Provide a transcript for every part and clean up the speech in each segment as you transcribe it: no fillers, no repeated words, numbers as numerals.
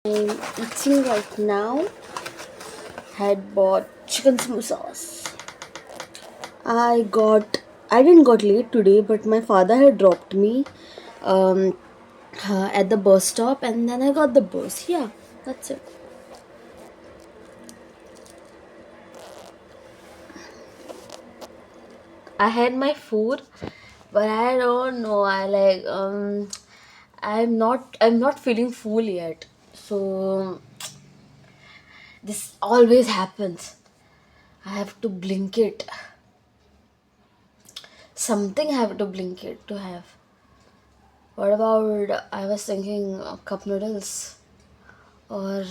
I'm eating right now. Had bought chicken samosas. I didn't got late today, but my father had dropped me um, at the bus stop, and then I got the bus. Yeah, that's it. I had my food, but I don't know. I'm not feeling full yet. So this always happens. I have to blink it. Something I have to blink it to have. What about I was thinking cup noodles or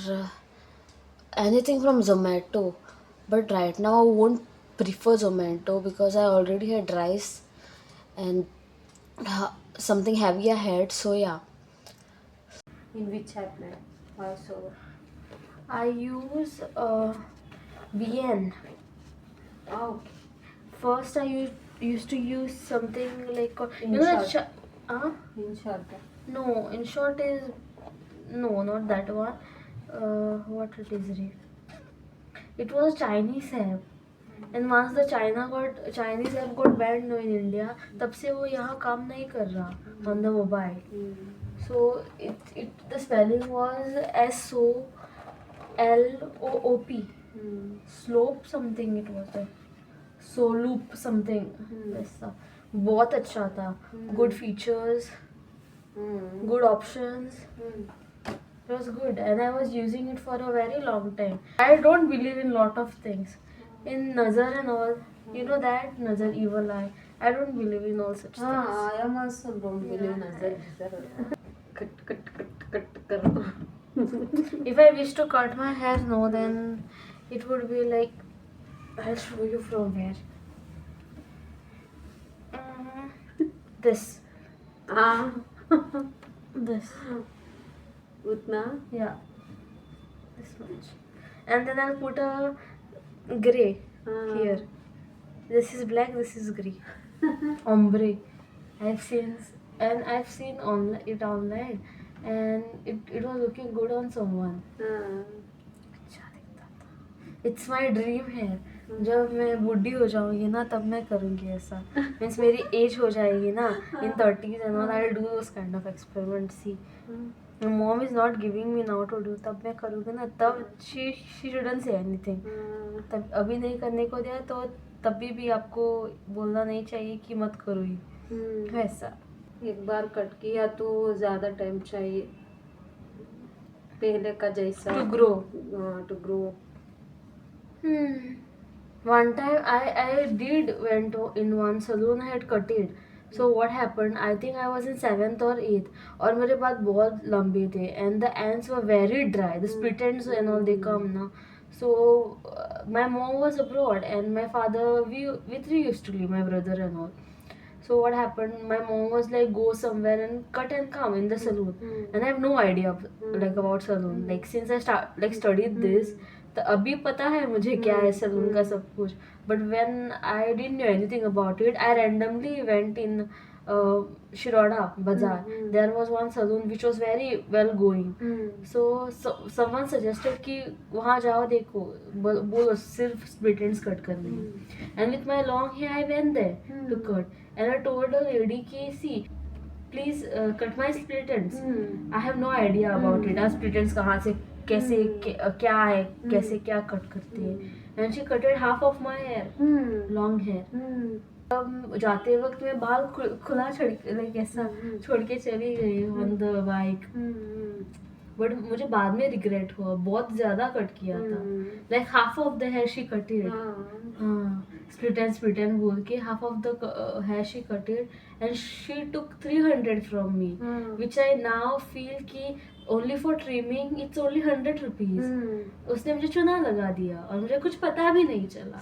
anything from Zomato. But right now I won't prefer Zomato because I already had rice and something heavy I had. So yeah, In which app, man? So, I use VN. oh, First I used to use something like In you know that short. In short. no, in short is no, not that one. What it is? It was Chinese app. And once the Chinese app got banned in India, तब से वो यहाँ काम नहीं कर रहा on the mobile. So it the spelling was SOLOOP. Slope something it was the Soloop something वैसा. बहुत अच्छा था. Good features, good options. It was good and I was using it for a very long time. I don't believe in lot of things. In Nazar and all, you know that Nazar evil eye. I don't believe in all such things. I am also don't believe in Nazar. Karo. If I wish to cut my hair, no, then it would be like I'll show you from where. This, Ah, this, Utna. yeah, this much, and then I'll put a gray here. This is black. This is grey. Ombre. I've seen I've seen it online, and it was looking good on someone. अच्छा दिखता था. It's my dream है. जब मैं बूढ़ी हो जाऊंगी ना तब मैं करूंगी ऐसा. Means मेरी एज हो जाएगी ना in 30s and all. I'll do those kind of experiments. See, my mom is not giving me now to do. तब मैं करूंगी ना तब she shouldn't say anything. तब अभी नहीं करने को दिया तो तभी भी आपको बोलना नहीं चाहिए कि मत करो ही वैसा. एक बार कट किया तो ज्यादा टाइम चाहिए पहले का जैसा To grow. To grow. One time I did went in one salon. I had cut it. So what happened? I think I was in 7th or 8th. और मेरे बाल बहुत लंबे थे and the ends were very dry. The split ends and all they come now. So my mom was abroad and my father we three used to live, my brother and all. So what happened? My mom was like, go somewhere and cut and come in the salon, and I have no idea like about salon. Like since I studied this, तो अभी पता है मुझे क्या है salon का सब कुछ. But when I didn't know anything about it, I randomly went in Shiroda Bazaar. There was one salon which was very well going. So someone suggested कि वहाँ जाओ देखो बोलो सिर्फ split ends cut करनी है. And with my long hair I went there to cut. And I told a lady कि see please cut my split ends. I have no idea about it. Split ends कहाँ से कैसे क्या है कैसे क्या कट करते हैं. And she cutted half of my hair, long hair. जाते वक्त मैं बाल खुला लाइक ऐसा छोड़ के चली गई on the bike. बट मुझे बाद में रिग्रेट हुआ. बहुत ज्यादा कट किया था. Like half of the hair she cutted. Split end बोल के half of the hair she cutted and she took 300 from me which I now feel कि only for trimming it's only 100 rupees. उसने मुझे चुना लगा दिया और मुझे कुछ पता भी नहीं चला.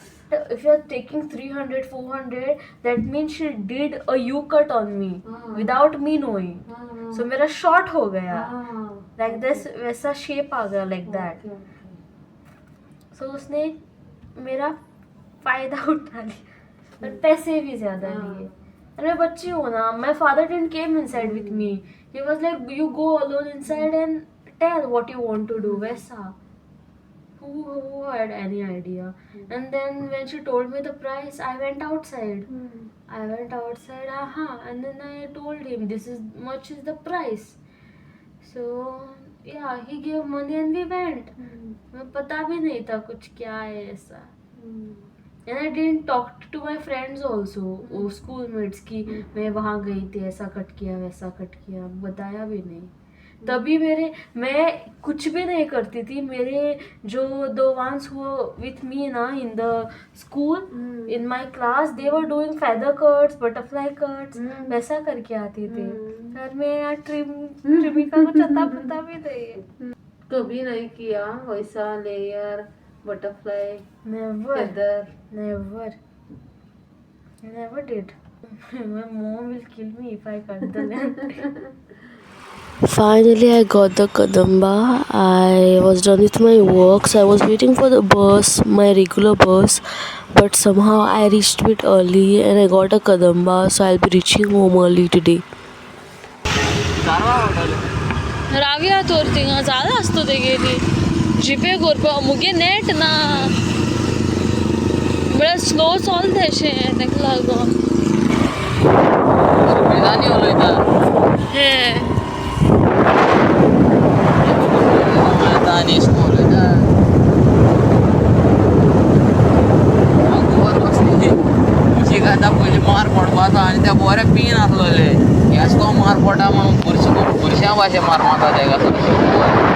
If you are taking 300 400 that mean she did a U cut on me without me knowing. So मेरा शॉर्ट हो गया लाइक दिस वैसा शेप आ गया लाइक दैट. सो उसने मेरा फायदा उठा लिया और पैसे भी ज्यादा लिए. और मैं बच्ची हूँ ना. My father didn't came inside with me. He was like you go alone inside and tell what you want to do, वैसा. Who had any idea? And then when she told me the price, I went outside. And then I told him this is much is the price. So yeah, he gave money and we went. मैं पता भी नहीं था कुछ क्या है ऐसा. And I didn't talk to my friends also, वो schoolmates की मैं वहाँ गई थी, ऐसा कट किया वैसा कट किया, बताया भी नहीं. तभी मैं कुछ भी नहीं करती थी. मेरे जो the ones who were with me ना in the school, in my class, they were doing feather cuts, butterfly cuts, वैसा करके आती थी. और मैं यार ट्रिमिका को पता भी नहीं है. कभी नहीं किया वैसा layer butterfly Never. feather. Never. I never did. My mom will kill me if I cut the length. Finally, I got the Kadamba. I was done with my works. I was waiting for the bus, my regular bus, but somehow I reached a bit early and I got a Kadamba, so I'll be reaching home early today. राविया तोरतिंगा ज़्यादा असतो तेगेली जीपे करपा मुगे net ना बड़ा slow चलता अशें तेका लागून सुमेधानी उलयता हे दानीश उलयता हांव गोवर बसली तुजी आतां पयलीं मार पडपाचो आनी ते बरे पीन आसलेले ह्याच तो मार पडटा म्हणून पुरश्या भाशेन मार मारता तेका